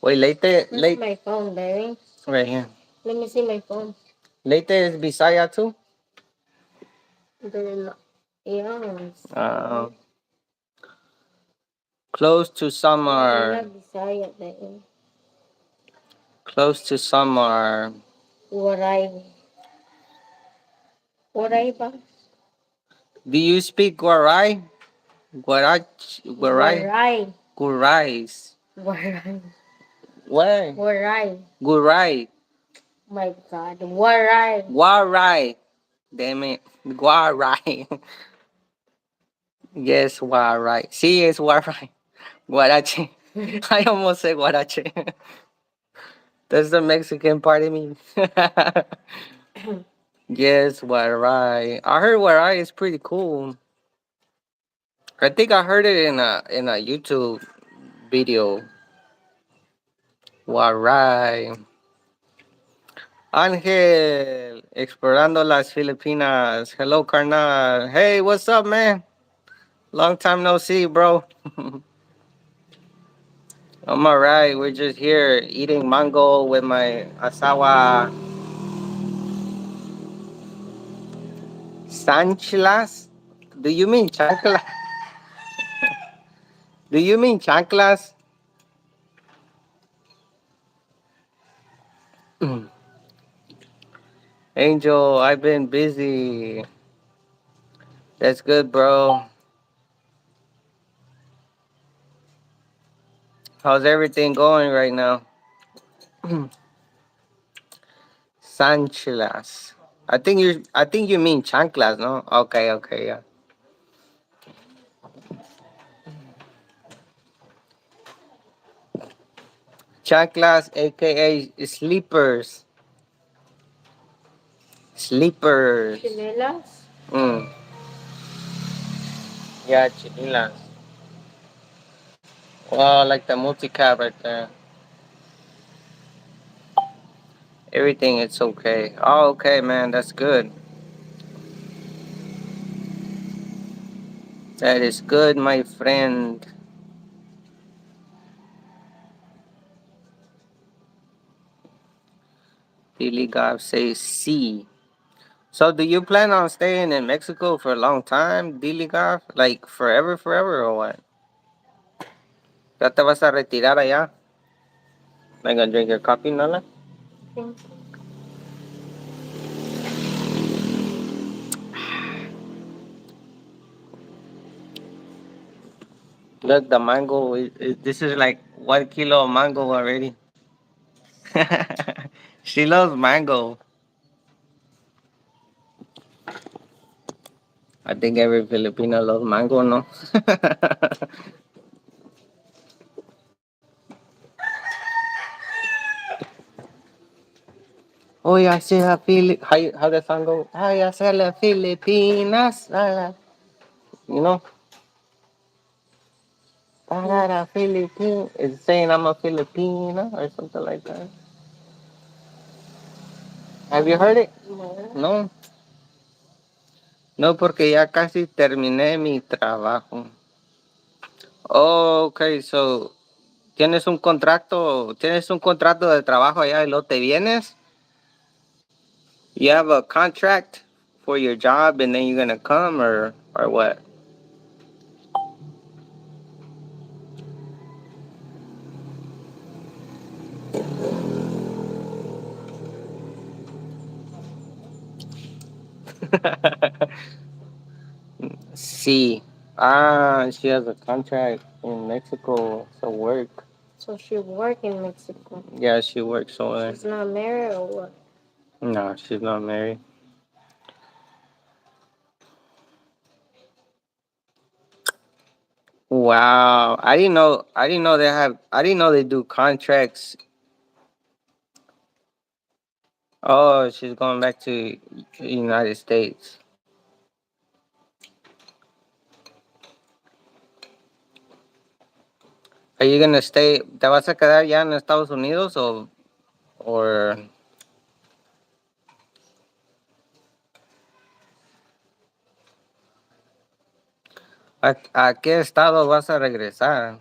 Wait, Leyte, Where's my phone, baby? right here. Let me see my phone. Leyte is Bisaya too? Yes. Close to They're summer. not Bisaya, baby. Close to summer. Waray. Waray ba? Do you speak Guaray? Guaray? Waray. Gurais. Waray. What? Waray. Guaray. My God. Waray. Guaray. Damn it. Guaray. Yes, Guaray. Sí, es Guaray. Guarache. I almost said Guarache. That's the Mexican part of me. Yes, Guaray. I heard Guaray is pretty cool. I think I heard it in a YouTube video. Guaray. Ángel, explorando las Filipinas. Hello, carnal. Hey, what's up, man? Long time no see, bro. I'm alright. We're just here eating mango with my asawa sanchlas. Do you mean chanclas? Do you mean chanclas? Angel, I've been busy. That's good, bro. How's everything going right now? Sanchlas. I think you mean chanclas, no? Okay, okay, yeah. Chanclas, aka sleepers. Sleepers. Chinelas? Mm. Yeah, chinelas. Well, like the multi-cab right there. Everything it's okay. Oh, okay, man. That's good. That is good, my friend. Billy God says C. So, do you plan on staying in Mexico for a long time, Billy God? Like forever, forever, or what? ¿Ya te vas a retirar allá? Like, gonna drink your coffee, Nala? Think. Look, the mango. This is like 1 kilo of mango already. She loves mango. I think every Filipino loves mango, no? Oh, yeah, see how how that song go? Oh, yeah, see la Filipinas. You know? Para Philippine. It's saying I'm a Filipina or something like that. Have you heard it? No. No. No, porque ya casi terminé mi trabajo. Oh, okay, so tienes un contrato de trabajo allá y luego te vienes. You have a contract for your job and then you're gonna come or what? See. Ah, she has a contract in Mexico, so work. So she work in Mexico. Yeah, she works over She's there. not married or what? No, she's not married. Wow, I didn't know. I didn't know they have. I didn't know they do contracts. Oh, she's going back to United States. Are you gonna stay? ¿Te vas a quedar ya en Estados Unidos o a qué estado vas a regresar?